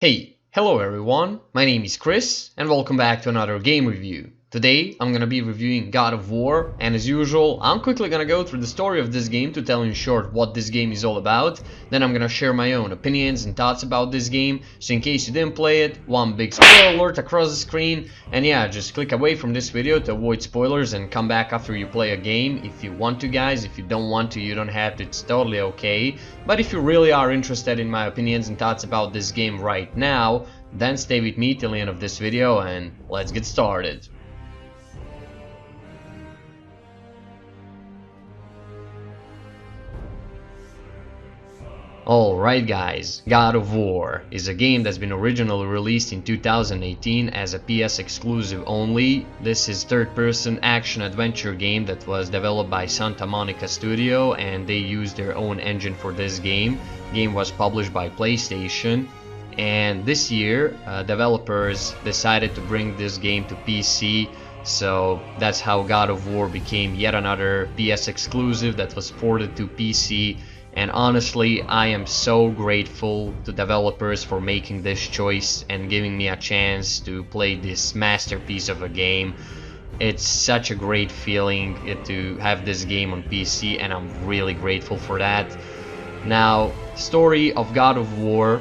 Hello everyone, my name is Chris and welcome back to another game review. Today I'm gonna be reviewing God of War, and as usual I'm quickly gonna go through the story of this game to tell you in short what this game is all about. Then I'm gonna share my own opinions and thoughts about this game, so in case you didn't play it, one big spoiler alert across the screen, and yeah, just click away from this video to avoid spoilers and come back after you play a game if you want to, guys. If you don't want to, you don't have to, it's totally okay. But if you really are interested in my opinions and thoughts about this game right now, then stay with me till the end of this video and let's get started. Alright guys, God of War is a game that's been originally released in 2018 as a PS exclusive only. This is third-person action-adventure game that was developed by Santa Monica Studio, and they used their own engine for this game. The game was published by PlayStation, and this year developers decided to bring this game to PC, so that's how God of War became yet another PS exclusive that was ported to PC. And honestly, I am so grateful to developers for making this choice and giving me a chance to play this masterpiece of a game. It's such a great feeling to have this game on PC, and I'm really grateful for that. Now, story of God of War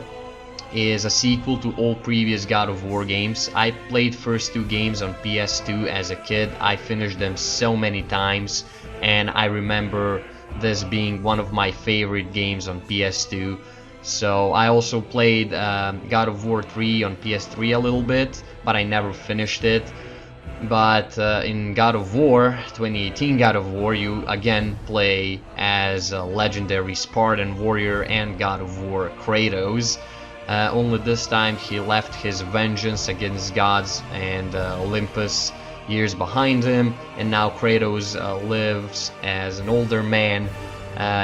is a sequel to all previous God of War games. I played first two games on PS2 as a kid. I finished them so many times, and I remember this being one of my favorite games on PS2. So I also played God of War 3 on PS3 a little bit, but I never finished it. But in God of War, 2018 God of War, you again play as a legendary Spartan warrior and God of War Kratos. Only this time he left his vengeance against gods and Olympus years behind him, and now Kratos lives as an older man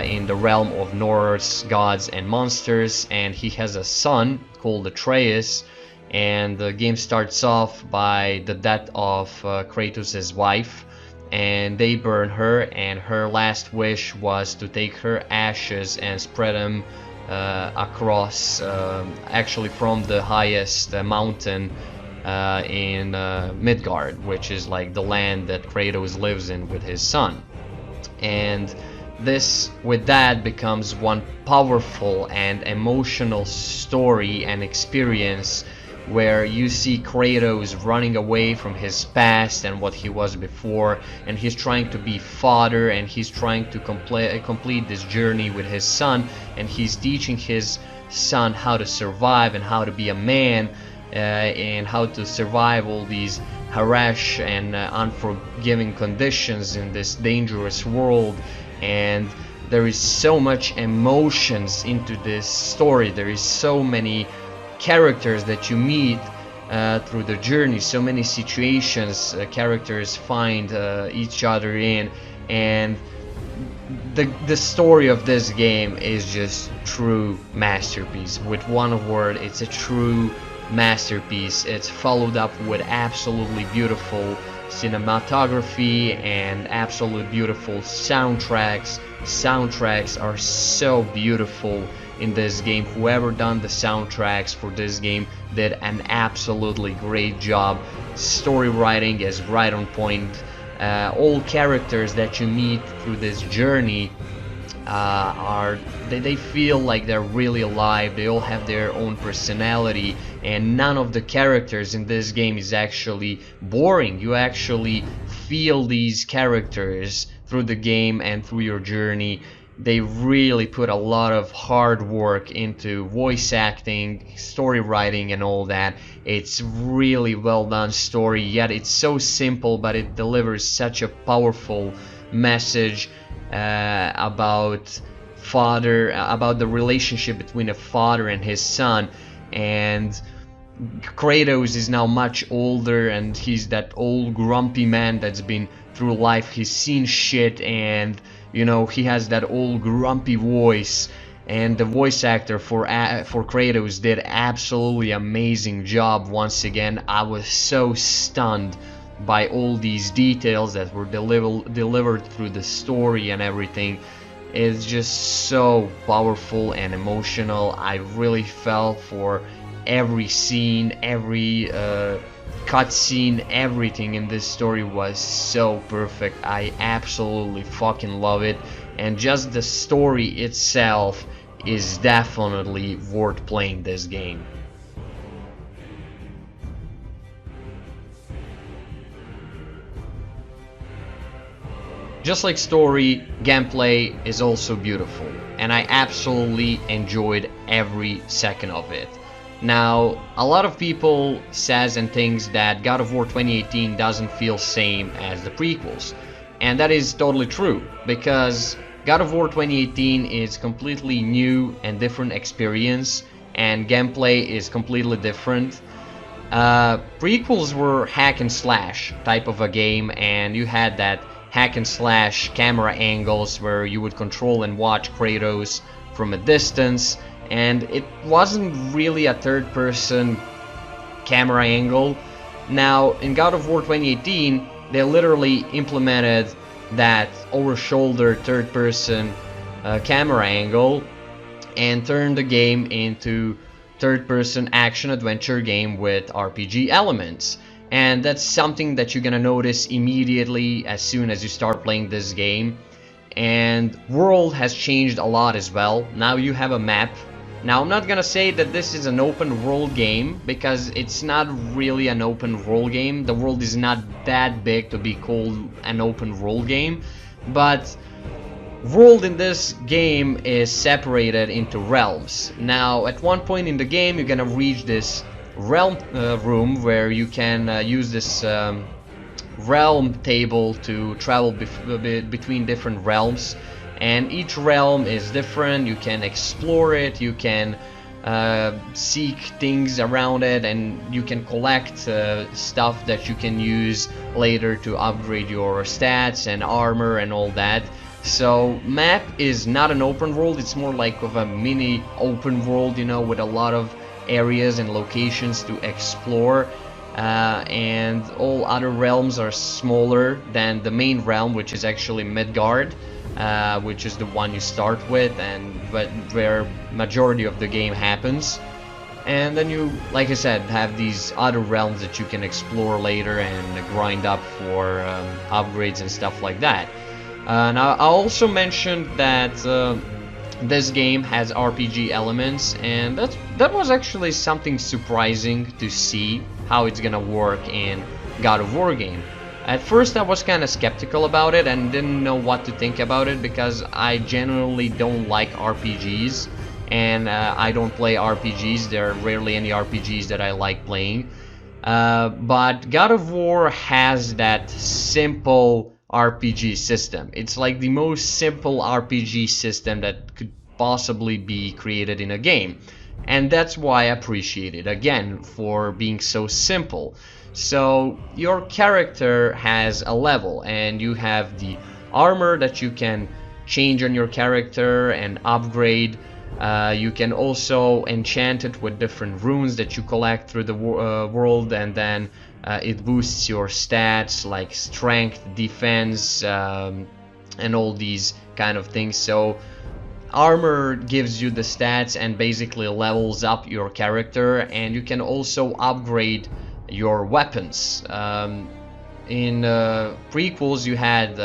in the realm of Norse gods and monsters, and he has a son called Atreus. And the game starts off by the death of Kratos' wife, and they burn her, and her last wish was to take her ashes and spread them across, actually from the highest mountain in Midgard, which is like the land that Kratos lives in with his son. And this, with that, becomes one powerful and emotional story and experience where you see Kratos running away from his past and what he was before, and he's trying to be father, and he's trying to complete this journey with his son, and he's teaching his son how to survive and how to be a man, and how to survive all these harsh and unforgiving conditions in this dangerous world. And there is so much emotions into this story. There is so many characters that you meet through the journey, so many situations characters find each other in, and the story of this game is just true masterpiece. With one word, it's a true masterpiece. It's followed up with absolutely beautiful cinematography and absolutely beautiful soundtracks. Soundtracks are so beautiful in this game. Whoever done the soundtracks for this game did an absolutely great job. Story writing is right on point. All characters that you meet through this journey they feel like they're really alive. They all have their own personality, and none of the characters in this game is actually boring. You actually feel these characters through the game and through your journey. They really put a lot of hard work into voice acting, story writing, and all that. It's really well done story, yet it's so simple, but it delivers such a powerful message about the relationship between a father and his son. And Kratos is now much older, and he's that old grumpy man that's been through life. He's seen shit, and you know, he has that old grumpy voice, and the voice actor for Kratos did absolutely amazing job once again. I was so stunned by all these details that were delivered through the story and everything. It's just so powerful and emotional. I really felt for every scene, every cutscene, everything in this story was so perfect. I absolutely fucking love it, and just the story itself is definitely worth playing this game. Just like story, gameplay is also beautiful, and I absolutely enjoyed every second of it. Now, a lot of people says and thinks that God of War 2018 doesn't feel same as the prequels, and that is totally true, because God of War 2018 is completely new and different experience, and gameplay is completely different. Prequels were hack and slash type of a game, and you had that hack and slash camera angles where you would control and watch Kratos from a distance, and it wasn't really a third-person camera angle. Now, in God of War 2018, they literally implemented that over-shoulder third-person camera angle and turned the game into third-person action-adventure game with RPG elements. And that's something that you're gonna notice immediately as soon as you start playing this game. And world has changed a lot as well. Now you have a map. Now, I'm not gonna say that this is an open world game, because it's not really an open world game. The world is not that big to be called an open world game, but world in this game is separated into realms. Now, at one point in the game, you're gonna reach this realm room where you can use this realm table to travel between different realms, and each realm is different. You can explore it, you can seek things around it, and you can collect stuff that you can use later to upgrade your stats and armor and all that. So map is not an open world, it's more like of a mini open world, you know, with a lot of areas and locations to explore. And all other realms are smaller than the main realm, which is actually Midgard, which is the one you start with, and where majority of the game happens. And then you, like I said, have these other realms that you can explore later and grind up for upgrades and stuff like that. Now, I also mentioned that this game has RPG elements, and that was actually something surprising to see how it's gonna work in God of War game. At first I was kind of skeptical about it and didn't know what to think about it, because I generally don't like RPGs, and I don't play RPGs. There are rarely any RPGs that I like playing, but God of War has that simple RPG system. It's like the most simple RPG system that could possibly be created in a game, and that's why I appreciate it, again, for being so simple. So your character has a level, and you have the armor that you can change on your character and upgrade. You can also enchant it with different runes that you collect through the world, and then it boosts your stats like strength, defense, and all these kind of things. So armor gives you the stats and basically levels up your character, and you can also upgrade your weapons. In prequels you had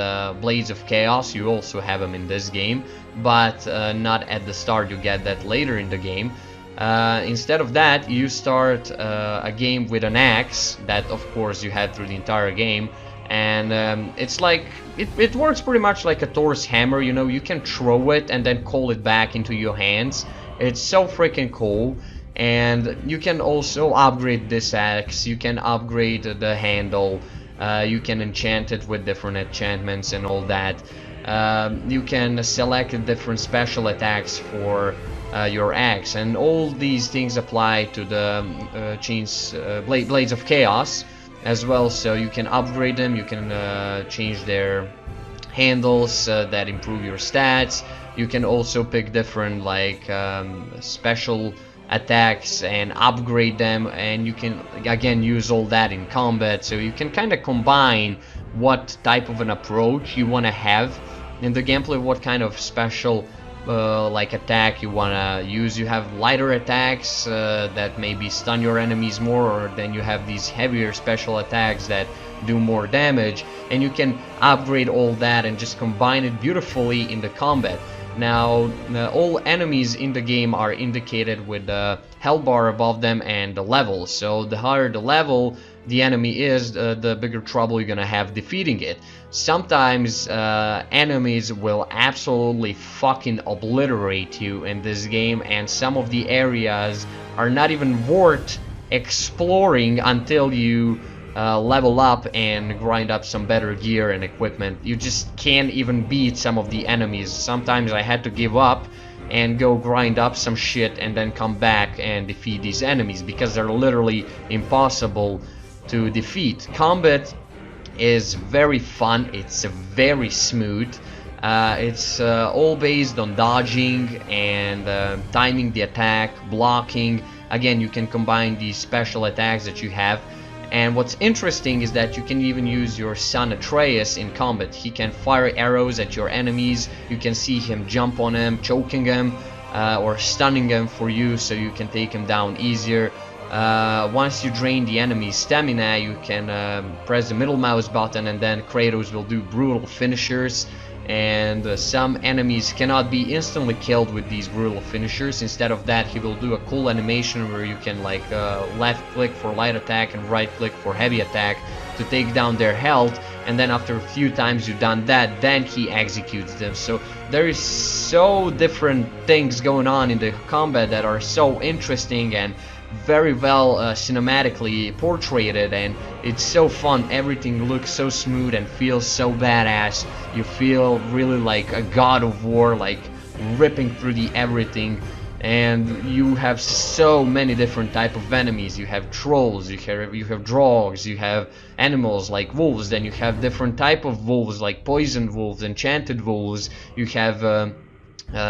Blades of Chaos. You also have them in this game, but not at the start. You get that later in the game. Instead of that, you start a game with an axe that of course you had through the entire game, and it's like it works pretty much like a Thor's hammer. You know, you can throw it and then call it back into your hands. It's so freaking cool. And you can also upgrade this axe. You can upgrade the handle. You can enchant it with different enchantments and all that. You can select different special attacks for your axe, and all these things apply to the Blades of Chaos as well. So you can upgrade them. You can change their handles that improve your stats. You can also pick different like special attacks and upgrade them, and you can again use all that in combat. So you can kind of combine what type of an approach you want to have in the gameplay, what kind of special like attack you wanna use. You have lighter attacks that maybe stun your enemies more, or then you have these heavier special attacks that do more damage, and you can upgrade all that and just combine it beautifully in the combat. Now, all enemies in the game are indicated with the health bar above them and the level. So the higher the level the enemy is, the bigger trouble you're gonna have defeating it. Sometimes enemies will absolutely fucking obliterate you in this game, and some of the areas are not even worth exploring until you level up and grind up some better gear and equipment. You just can't even beat some of the enemies. Sometimes I had to give up and go grind up some shit and then come back and defeat these enemies because they're literally impossible to defeat. Combat is very fun, it's very smooth. It's all based on dodging and timing the attack, blocking. Again, you can combine these special attacks that you have. And what's interesting is that you can even use your son Atreus in combat. He can fire arrows at your enemies. You can see him jump on them, choking them, or stunning them for you, so you can take him down easier. Once you drain the enemy's stamina, you can press the middle mouse button, and then Kratos will do brutal finishers. And some enemies cannot be instantly killed with these brutal finishers. Instead of that, he will do a cool animation where you can like left click for light attack and right click for heavy attack to take down their health, and then after a few times you've done that, then he executes them. So there is so different things going on in the combat that are so interesting and very well cinematically portrayed, and it's so fun. Everything looks so smooth and feels so badass. You feel really like a god of war, like ripping through the everything. And you have so many different type of enemies. You have trolls, you have drogs, you have animals like wolves, then you have different type of wolves like poison wolves, enchanted wolves. You have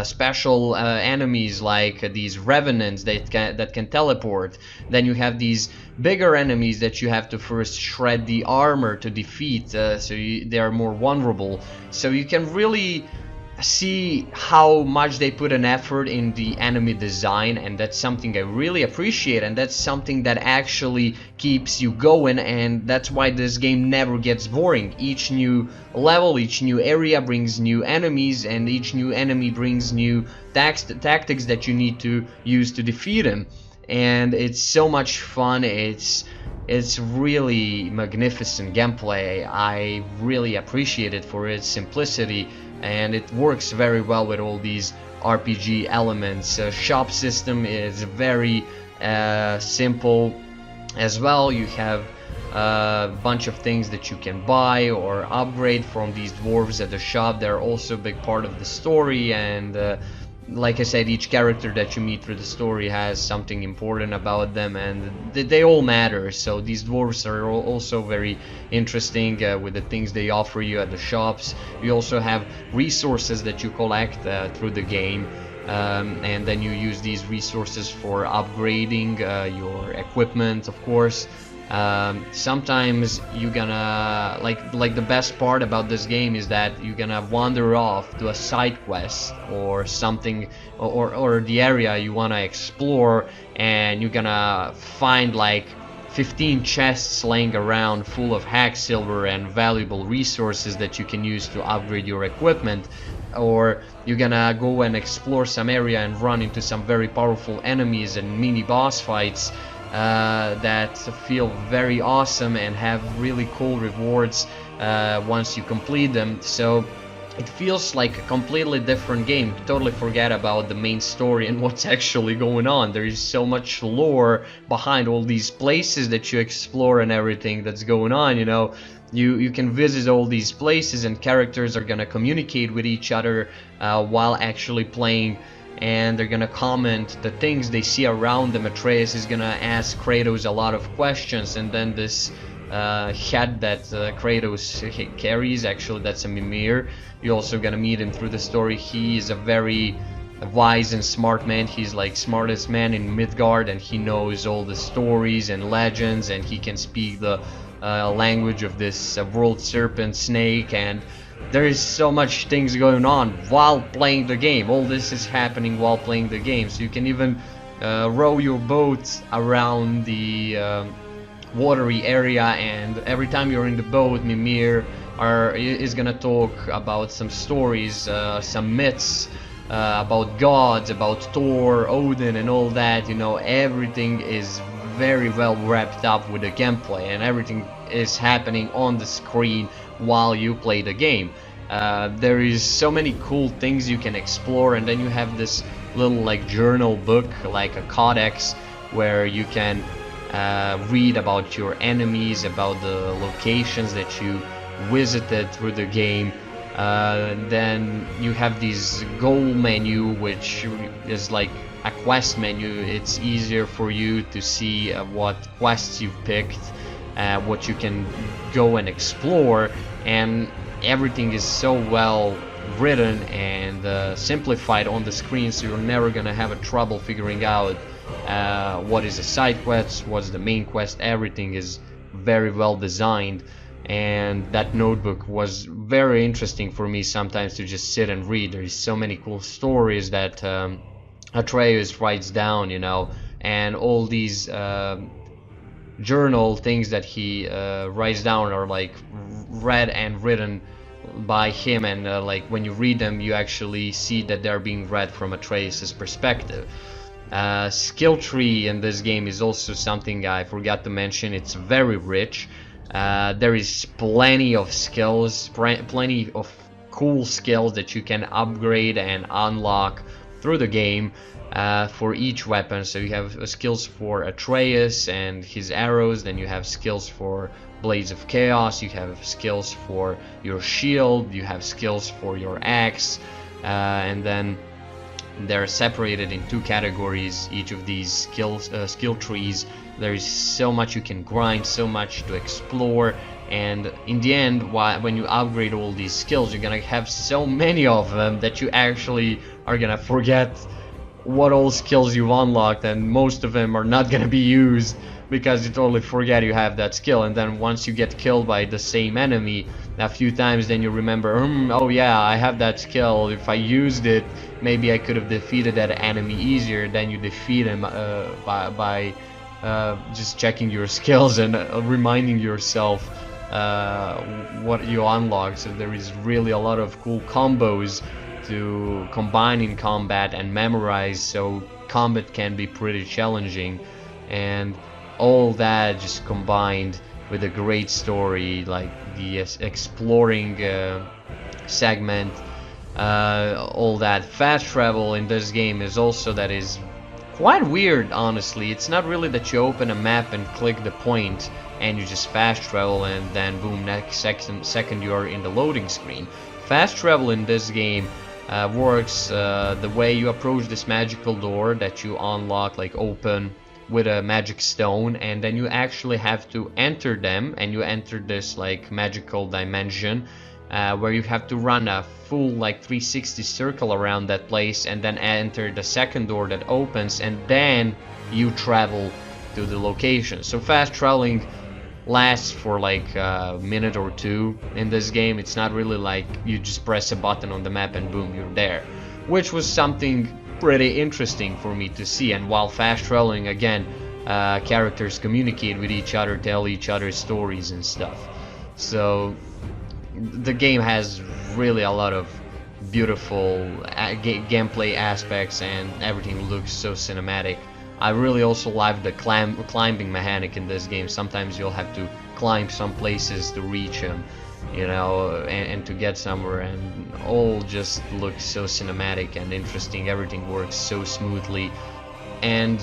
special enemies like these revenants that can teleport. Then you have these bigger enemies that you have to first shred the armor to defeat, so they are more vulnerable. So you can really see how much they put an effort in the enemy design, and that's something I really appreciate, and that's something that actually keeps you going, and that's why this game never gets boring. Each new level, each new area brings new enemies, and each new enemy brings new tactics that you need to use to defeat him. And it's so much fun. It's really magnificent gameplay. I really appreciate it for its simplicity, and it works very well with all these RPG elements. Shop system is very simple as well. You have a bunch of things that you can buy or upgrade from these dwarves at the shop. They're also a big part of the story, and like I said, each character that you meet through the story has something important about them, and they all matter. So these dwarves are also very interesting with the things they offer you at the shops. You also have resources that you collect through the game, and then you use these resources for upgrading your equipment, of course. Sometimes you're gonna like the best part about this game is that you're gonna wander off to a side quest or something, or the area you wanna explore, and you're gonna find like 15 chests laying around full of hack silver and valuable resources that you can use to upgrade your equipment. Or you're gonna go and explore some area and run into some very powerful enemies and mini boss fights that feel very awesome and have really cool rewards once you complete them. So it feels like a completely different game. Totally forget about the main story and what's actually going on. There is so much lore behind all these places that you explore and everything that's going on, you know. You can visit all these places, and characters are gonna communicate with each other while actually playing, and they're gonna comment the things they see around them. Atreus is gonna ask Kratos a lot of questions, and then this head that Kratos carries, actually that's a Mimir. You're also gonna meet him through the story. He is a very wise and smart man. He's like smartest man in Midgard, and he knows all the stories and legends, and he can speak the language of this world serpent snake. And there is so much things going on while playing the game. All this is happening while playing the game, so you can even row your boat around the watery area, and every time you're in the boat, Mimir is gonna talk about some stories, some myths, about gods, about Thor, Odin, and all that. You know, everything is very well wrapped up with the gameplay, and everything is happening on the screen while you play the game. There is so many cool things you can explore, and then you have this little like journal book, like a codex, where you can read about your enemies, about the locations that you visited through the game. Then you have this goal menu, which is like a quest menu. It's easier for you to see what quests you've picked, what you can go and explore, and everything is so well written and simplified on the screen, so you're never gonna have a trouble figuring out what is a side quest, what's the main quest. Everything is very well designed, and that notebook was very interesting for me sometimes to just sit and read. There's so many cool stories that Atreus writes down, you know, and all these journal things that he writes down are like read and written by him, and like when you read them you actually see that they're being read from Atreus' perspective. Skill tree in this game is also something I forgot to mention. It's very rich. There is plenty of skills, plenty of cool skills that you can upgrade and unlock through the game for each weapon. So you have skills for Atreus and his arrows, then you have skills for Blades of Chaos, you have skills for your shield, you have skills for your axe, and then they're separated in two categories, each of these skill trees. There is so much you can grind, so much to explore, and in the end, when you upgrade all these skills, you're gonna have so many of them that you actually are gonna forget what all skills you've unlocked, and most of them are not gonna be used because you totally forget you have that skill. And then once you get killed by the same enemy a few times, then you remember, oh yeah, I have that skill, if I used it maybe I could have defeated that enemy easier. Then you defeat him by just checking your skills and reminding yourself what you unlocked. So there is really a lot of cool combos to combine in combat and memorize, so combat can be pretty challenging, and all that just combined with a great story like the exploring segment, all that. Fast travel in this game is also that is quite weird, honestly. It's not really that you open a map and click the point and you just fast travel and then boom, next second you're in the loading screen. Fast travel in this game works the way you approach this magical door that you unlock, like open with a magic stone, and then you actually have to enter them, and you enter this like magical dimension where you have to run a full like 360 circle around that place and then enter the second door that opens, and then you travel to the location. So fast traveling lasts for like a minute or two in this game. It's not really like you just press a button on the map and boom, you're there, which was something pretty interesting for me to see. And while fast traveling, again, characters communicate with each other, tell each other stories and stuff. So the game has really a lot of beautiful gameplay aspects, and everything looks so cinematic. I really also like the climbing mechanic in this game. Sometimes you'll have to climb some places to reach them, you know, and to get somewhere, and all just looks so cinematic and interesting. Everything works so smoothly, and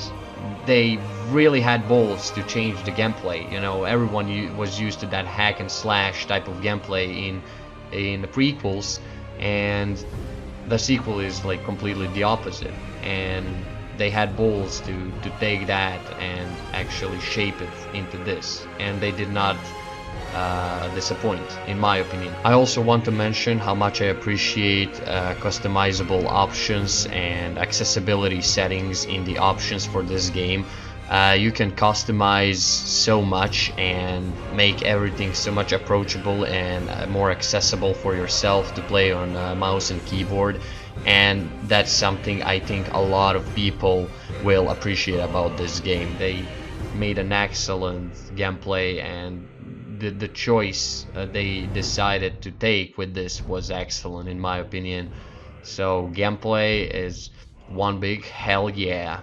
they really had balls to change the gameplay. You know, everyone was used to that hack and slash type of gameplay in the prequels, and the sequel is like completely the opposite, and they had balls to take that and actually shape it into this, and they did not disappoint, in my opinion. I also want to mention how much I appreciate customizable options and accessibility settings in the options for this game. You can customize so much and make everything so much approachable and more accessible for yourself to play on mouse and keyboard, and that's something I think a lot of people will appreciate about this game. They made an excellent gameplay, and the choice they decided to take with this was excellent in my opinion. So gameplay is one big hell yeah.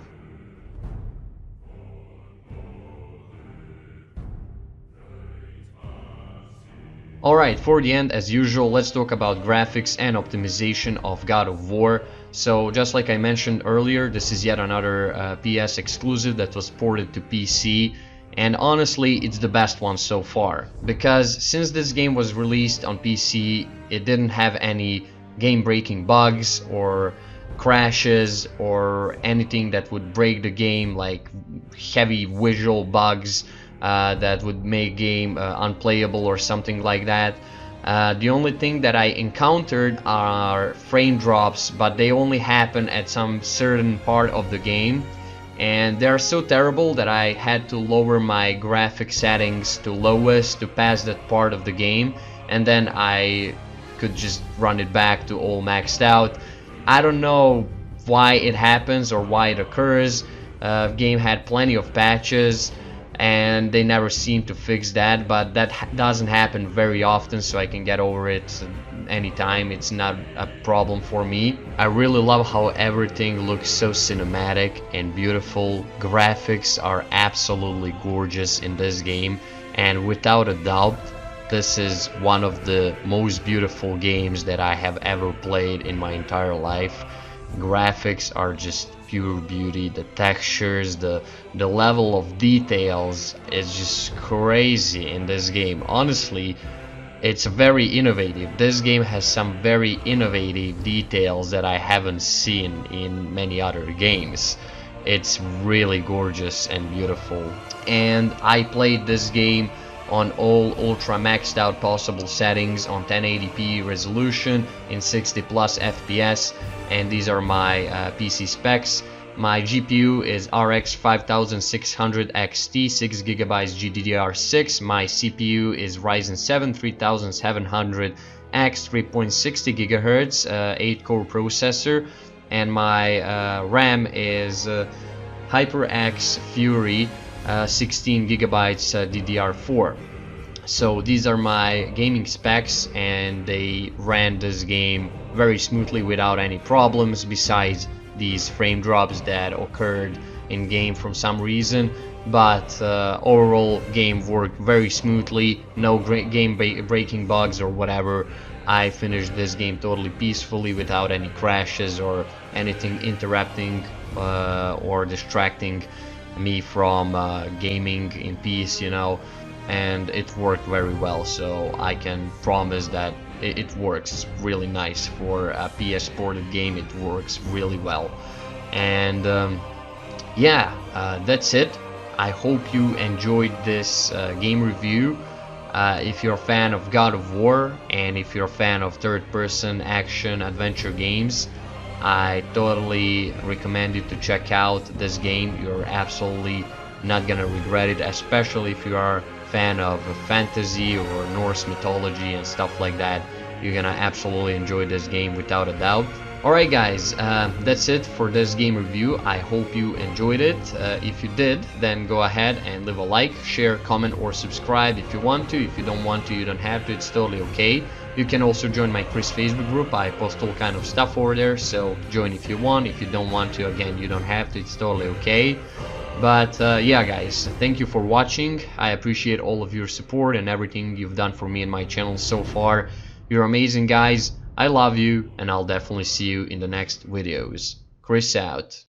Alright, for the end, as usual, let's talk about graphics and optimization of God of War. So, just like I mentioned earlier, this is yet another PS exclusive that was ported to PC, and honestly, it's the best one so far. Because since this game was released on PC, it didn't have any game-breaking bugs or crashes or anything that would break the game, like heavy visual bugs that would make game unplayable or something like that. The only thing that I encountered are frame drops, but they only happen at some certain part of the game, and they are so terrible that I had to lower my graphic settings to lowest to pass that part of the game, and then I could just run it back to all maxed out. I don't know why it happens or why it occurs. Game had plenty of patches and they never seem to fix that, but that doesn't happen very often, so I can get over it anytime. It's not a problem for me. I really love how everything looks so cinematic and beautiful. Graphics are absolutely gorgeous in this game, and without a doubt this is one of the most beautiful games that I have ever played in my entire life. Graphics are just pure beauty. The textures, the level of details is just crazy in this game. Honestly, it's very innovative. This game has some very innovative details that I haven't seen in many other games. It's really gorgeous and beautiful, and I played this game on all ultra maxed out possible settings on 1080p resolution in 60 plus FPS, and these are my PC specs. My GPU is RX 5600 XT, 6GB GDDR6. My CPU is Ryzen 7 3700X, 3.60 GHz, 8-core processor, and my RAM is HyperX Fury 16GB DDR4. So these are my gaming specs, and they ran this game very smoothly without any problems, besides these frame drops that occurred in game from some reason. But overall game worked very smoothly, no game breaking bugs or whatever. I finished this game totally peacefully without any crashes or anything interrupting or distracting me from gaming in peace, you know, and it worked very well. So I can promise that it works really nice for a PS ported game. It works really well, and yeah, that's it. I hope you enjoyed this game review. If you're a fan of God of War, and if you're a fan of third-person action adventure games, I totally recommend you to check out this game. You're absolutely not gonna regret it, especially if you are a fan of fantasy or Norse mythology and stuff like that. You're gonna absolutely enjoy this game without a doubt. Alright guys, that's it for this game review. I hope you enjoyed it. If you did, then go ahead and leave a like, share, comment, or subscribe if you want to. If you don't want to, you don't have to. It's totally okay. You can also join my Chris Facebook group. I post all kind of stuff over there, so join if you want. If you don't want to, again, you don't have to. It's totally okay. But yeah guys, thank you for watching. I appreciate all of your support and everything you've done for me and my channel so far. You're amazing guys. I love you, and I'll definitely see you in the next videos. Chris out.